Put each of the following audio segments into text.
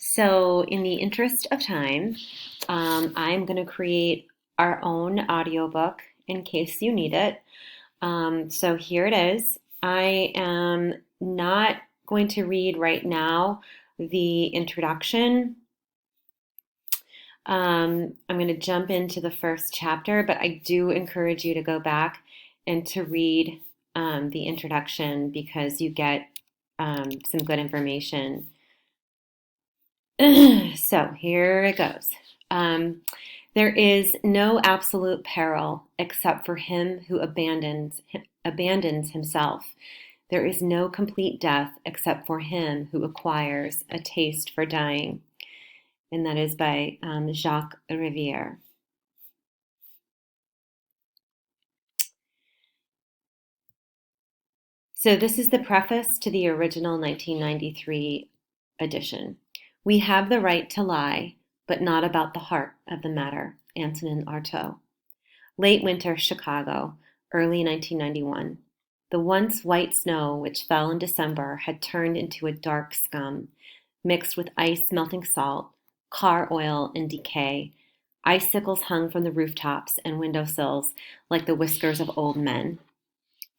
So, in the interest of time, I'm going to create our own audiobook in case you need it. So, here it is. I am not going to read right now the introduction. I'm going to jump into the first chapter, but I do encourage you to go back and to read the introduction because you get some good information. So here it goes. There is no absolute peril except for him who abandons himself. There is no complete death except for him who acquires a taste for dying. And that is by Jacques Rivière. So this is the preface to the original 1993 edition. We have the right to lie, but not about the heart of the matter. Antonin Artaud. Late winter Chicago, early 1991. The once white snow which fell in December had turned into a dark scum, mixed with ice melting salt, car oil, and decay. Icicles hung from the rooftops and windowsills like the whiskers of old men.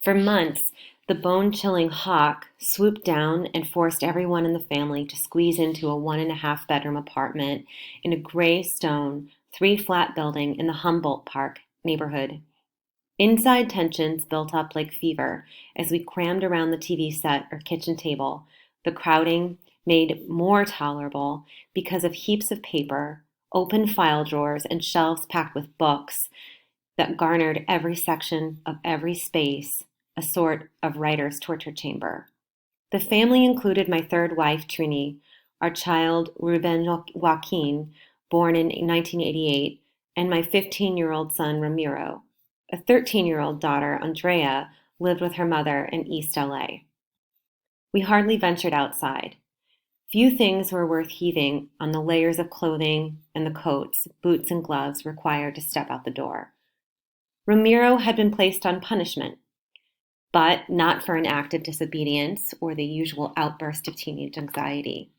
For months, the bone-chilling hawk swooped down and forced everyone in the family to squeeze into a 1.5-bedroom apartment in a gray stone, 3-flat building in the Humboldt Park neighborhood. Inside tensions built up like fever as we crammed around the TV set or kitchen table, the crowding made more tolerable because of heaps of paper, open file drawers, and shelves packed with books that garnered every section of every space, a sort of writer's torture chamber. The family included my third wife, Trini, our child, Ruben Joaquin, born in 1988, and my 15-year-old son, Ramiro. A 13-year-old daughter, Andrea, lived with her mother in East LA. We hardly ventured outside. Few things were worth heaving on the layers of clothing and the coats, boots, and gloves required to step out the door. Ramiro had been placed on punishment, but not for an act of disobedience or the usual outburst of teenage anxiety.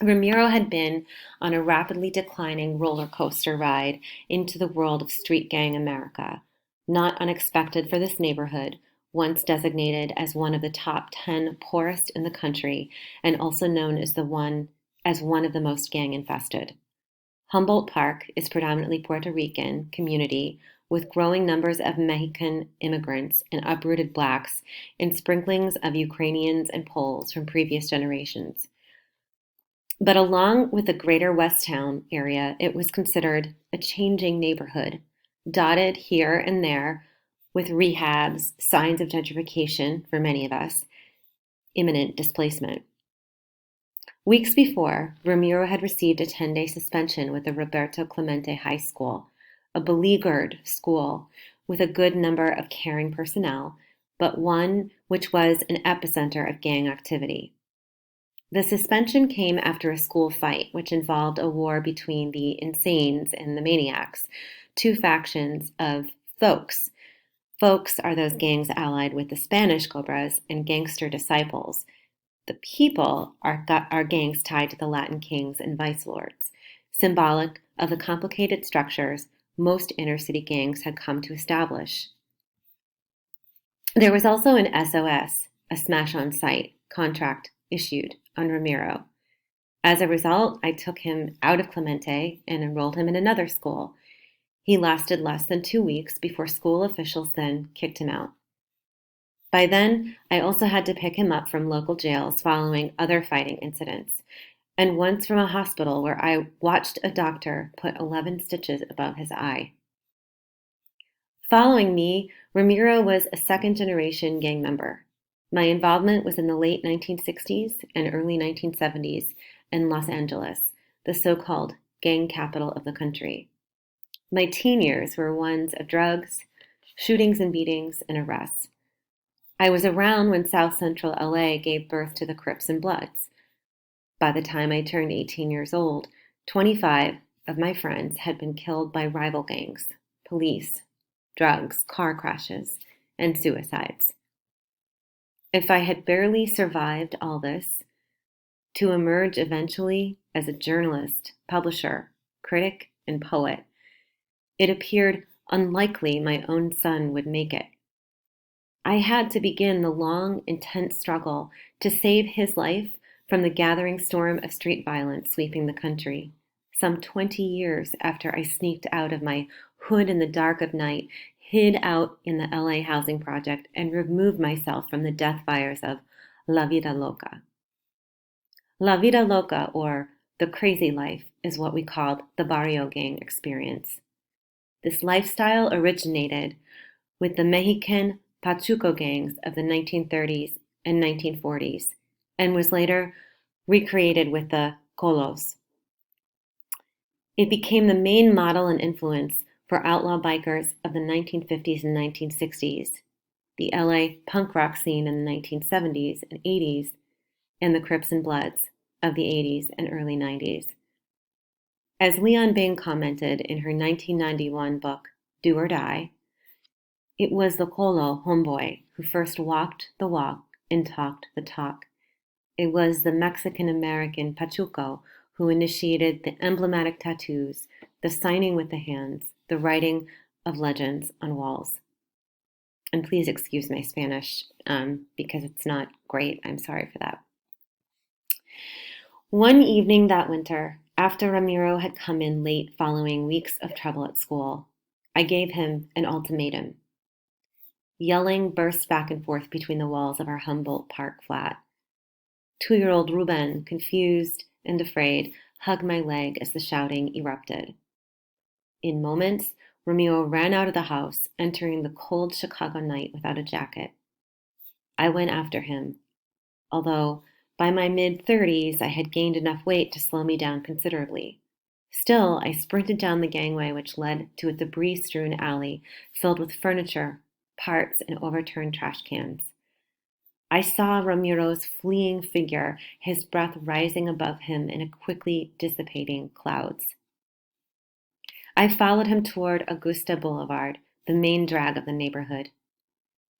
Ramiro had been on a rapidly declining roller coaster ride into the world of street gang America, not unexpected for this neighborhood, once designated as one of the top 10 poorest in the country and also known as one of the most gang-infested. Humboldt Park is predominantly Puerto Rican community with growing numbers of Mexican immigrants and uprooted blacks and sprinklings of Ukrainians and Poles from previous generations. But along with the greater West Town area, it was considered a changing neighborhood, dotted here and there with rehabs, signs of gentrification for many of us, imminent displacement. Weeks before, Ramiro had received a 10-day suspension with the Roberto Clemente High School, a beleaguered school with a good number of caring personnel, but one which was an epicenter of gang activity. The suspension came after a school fight, which involved a war between the insanes and the maniacs, two factions of folks. Folks are those gangs allied with the Spanish Cobras and gangster disciples. The people are gangs tied to the Latin kings and vice lords, symbolic of the complicated structures most inner-city gangs had come to establish. There was also an SOS, a smash-on-sight, contract issued on Ramiro. As a result, I took him out of Clemente and enrolled him in another school. He lasted less than 2 weeks before school officials then kicked him out. By then, I also had to pick him up from local jails following other fighting incidents, and once from a hospital where I watched a doctor put 11 stitches above his eye. Following me, Ramiro was a second-generation gang member. My involvement was in the late 1960s and early 1970s in Los Angeles, the so-called gang capital of the country. My teen years were ones of drugs, shootings and beatings, and arrests. I was around when South Central LA gave birth to the Crips and Bloods. By the time I turned 18 years old, 25 of my friends had been killed by rival gangs, police, drugs, car crashes, and suicides. If I had barely survived all this, to emerge eventually as a journalist, publisher, critic, and poet. It appeared unlikely my own son would make it. I had to begin the long, intense struggle to save his life from the gathering storm of street violence sweeping the country, some 20 years after I sneaked out of my hood in the dark of night, hid out in the LA housing project, and removed myself from the death fires of La Vida Loca. La Vida Loca, or the crazy life, is what we called the Barrio Gang experience. This lifestyle originated with the Mexican Pachuco gangs of the 1930s and 1940s, and was later recreated with the Colos. It became the main model and influence for outlaw bikers of the 1950s and 1960s, the LA punk rock scene in the 1970s and 80s, and the Crips and Bloods of the 80s and early 90s. As Leon Bing commented in her 1991 book, Do or Die, it was the Colo homeboy who first walked the walk and talked the talk. It was the Mexican-American Pachuco who initiated the emblematic tattoos, the signing with the hands, the writing of legends on walls. And please excuse my Spanish because it's not great. I'm sorry for that. One evening that winter, after Ramiro had come in late following weeks of trouble at school, I gave him an ultimatum. Yelling burst back and forth between the walls of our Humboldt Park flat. 2-year-old Ruben, confused and afraid, hugged my leg as the shouting erupted. In moments, Ramiro ran out of the house, entering the cold Chicago night without a jacket. I went after him, although by my mid-30s I had gained enough weight to slow me down considerably. Still, I sprinted down the gangway which led to a debris-strewn alley filled with furniture, parts, and overturned trash cans. I saw Ramiro's fleeing figure, his breath rising above him in a quickly dissipating clouds. I followed him toward Augusta Boulevard, the main drag of the neighborhood.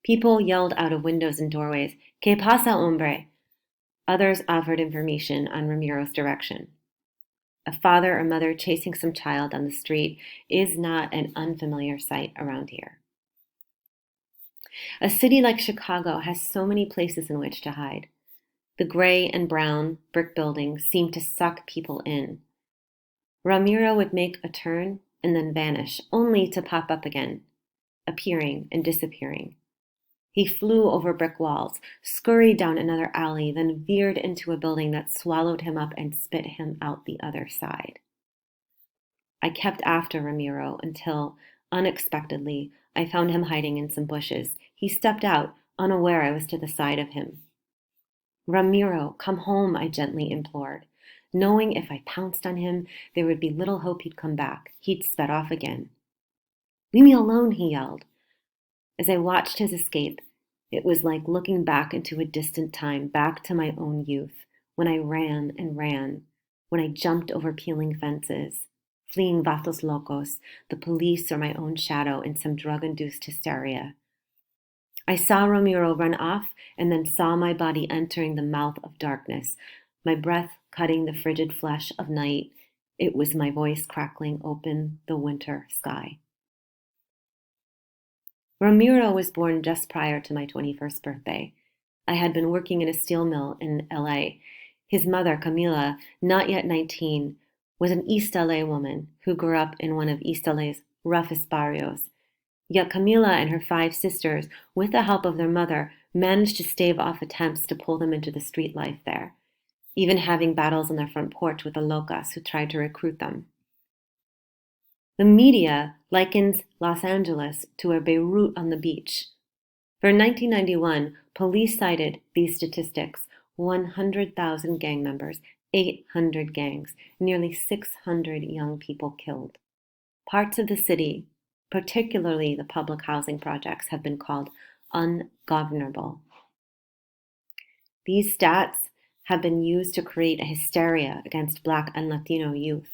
People yelled out of windows and doorways, "Que pasa, hombre?" Others offered information on Ramiro's direction. A father or mother chasing some child down the street is not an unfamiliar sight around here. A city like Chicago has so many places in which to hide. The gray and brown brick buildings seem to suck people in. Ramiro would make a turn and then vanish, only to pop up again, appearing and disappearing. He flew over brick walls, scurried down another alley, then veered into a building that swallowed him up and spit him out the other side. I kept after Ramiro until, unexpectedly, I found him hiding in some bushes. He stepped out, unaware I was to the side of him. "Ramiro, come home," I gently implored, knowing if I pounced on him, there would be little hope he'd come back. He'd sped off again. "Leave me alone," he yelled. As I watched his escape, it was like looking back into a distant time, back to my own youth, when I ran and ran, when I jumped over peeling fences, fleeing vatos locos, the police, or my own shadow in some drug-induced hysteria. I saw Ramiro run off and then saw my body entering the mouth of darkness, my breath cutting the frigid flesh of night. It was my voice crackling open the winter sky. Ramiro was born just prior to my 21st birthday. I had been working in a steel mill in LA. His mother, Camila, not yet 19, was an East LA woman who grew up in one of East LA's roughest barrios. Yet Camila and her 5 sisters, with the help of their mother, managed to stave off attempts to pull them into the street life there, even having battles on their front porch with the locas who tried to recruit them. The media likens Los Angeles to a Beirut on the beach. For 1991, police cited these statistics: 100,000 gang members, 800 gangs, nearly 600 young people killed. Parts of the city, particularly the public housing projects, have been called ungovernable. These stats have been used to create a hysteria against Black and Latino youth.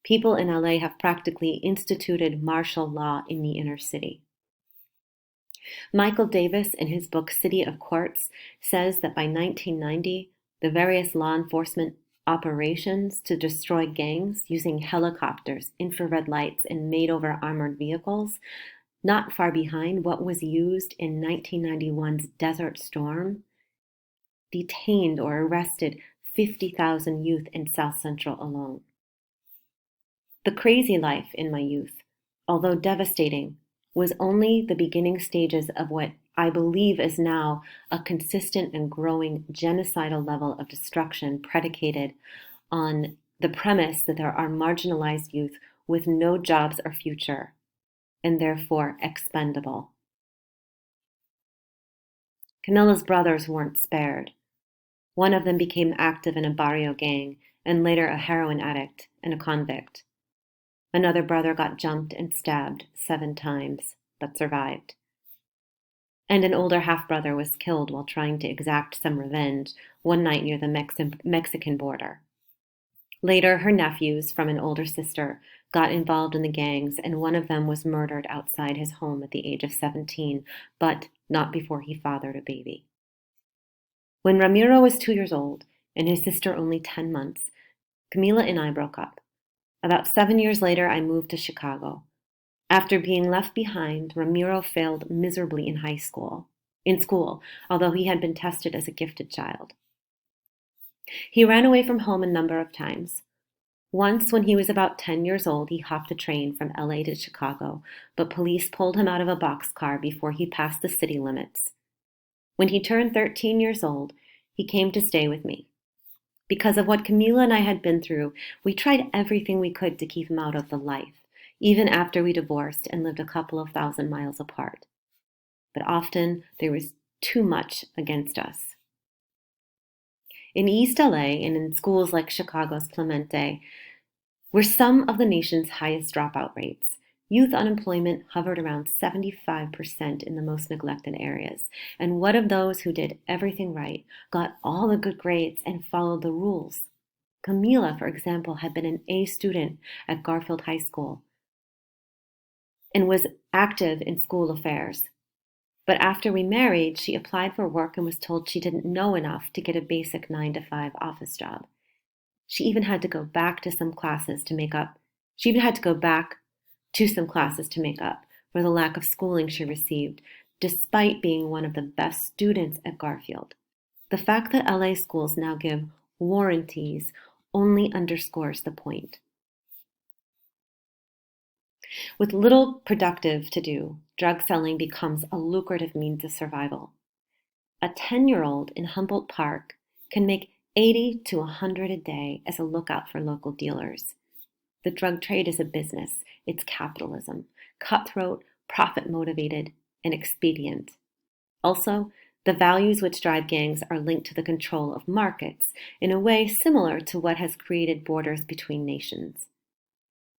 People in LA have practically instituted martial law in the inner city. Michael Davis, in his book City of Courts, says that by 1990, The various law enforcement operations to destroy gangs using helicopters, infrared lights, and made-over armored vehicles, not far behind what was used in 1991's Desert Storm, detained or arrested 50,000 youth in South Central alone. The crazy life in my youth, although devastating, was only the beginning stages of what I believe is now a consistent and growing genocidal level of destruction predicated on the premise that there are marginalized youth with no jobs or future, and therefore expendable. Camilla's brothers weren't spared. One of them became active in a barrio gang and later a heroin addict and a convict. Another brother got jumped and stabbed 7 times, but survived. And an older half-brother was killed while trying to exact some revenge one night near the Mexican border. Later, her nephews from an older sister got involved in the gangs, and one of them was murdered outside his home at the age of 17, but not before he fathered a baby. When Ramiro was 2 years old and his sister only 10 months, Camila and I broke up. About 7 years later, I moved to Chicago. After being left behind, Ramiro failed miserably in school, although he had been tested as a gifted child. He ran away from home a number of times. Once, when he was about 10 years old, he hopped a train from LA to Chicago, but police pulled him out of a boxcar before he passed the city limits. When he turned 13 years old, he came to stay with me. Because of what Camila and I had been through, we tried everything we could to keep him out of the life, even after we divorced and lived a couple of thousand miles apart. But often there was too much against us. In East LA and in schools like Chicago's Clemente were some of the nation's highest dropout rates. Youth unemployment hovered around 75% in the most neglected areas. And what of those who did everything right, got all the good grades, and followed the rules? Camila, for example, had been an A student at Garfield High School and was active in school affairs. But after we married, she applied for work and was told she didn't know enough to get a basic 9-to-5 office job. She even had to go back to some classes to make up. for the lack of schooling she received, despite being one of the best students at Garfield. The fact that LA schools now give warranties only underscores the point. With little productive to do, drug selling becomes a lucrative means of survival. A 10-year-old in Humboldt Park can make $80 to $100 a day as a lookout for local dealers. The drug trade is a business. It's capitalism, cutthroat, profit-motivated, and expedient. Also, the values which drive gangs are linked to the control of markets in a way similar to what has created borders between nations.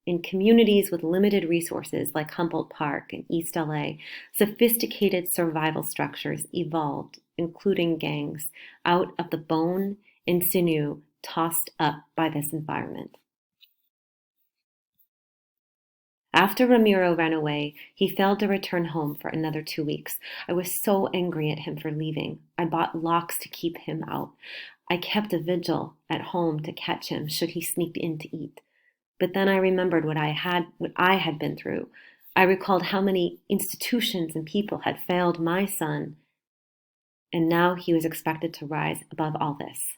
In communities with limited resources like Humboldt Park and East LA, sophisticated survival structures evolved, including gangs, out of the bone and sinew tossed up by this environment. After Ramiro ran away, he failed to return home for another 2 weeks. I was so angry at him for leaving. I bought locks to keep him out. I kept a vigil at home to catch him should he sneak in to eat. But then I remembered what I had been through. I recalled how many institutions and people had failed my son, and now he was expected to rise above all this.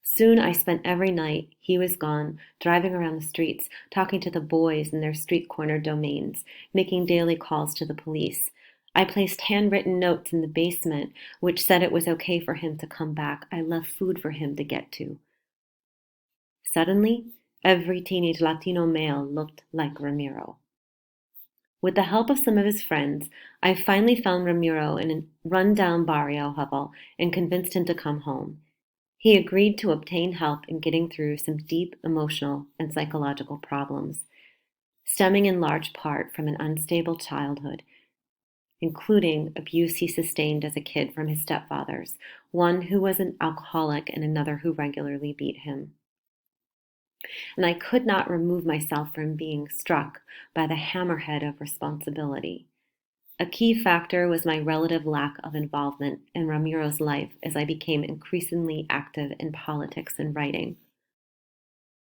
Soon I spent every night he was gone, driving around the streets, talking to the boys in their street corner domains, making daily calls to the police. I placed handwritten notes in the basement which said it was okay for him to come back. I left food for him to get to. Suddenly, every teenage Latino male looked like Ramiro. With the help of some of his friends, I finally found Ramiro in a run-down barrio hovel and convinced him to come home. He agreed to obtain help in getting through some deep emotional and psychological problems, stemming in large part from an unstable childhood, including abuse he sustained as a kid from his stepfathers, one who was an alcoholic and another who regularly beat him. And I could not remove myself from being struck by the hammerhead of responsibility. A key factor was my relative lack of involvement in Ramiro's life as I became increasingly active in politics and writing.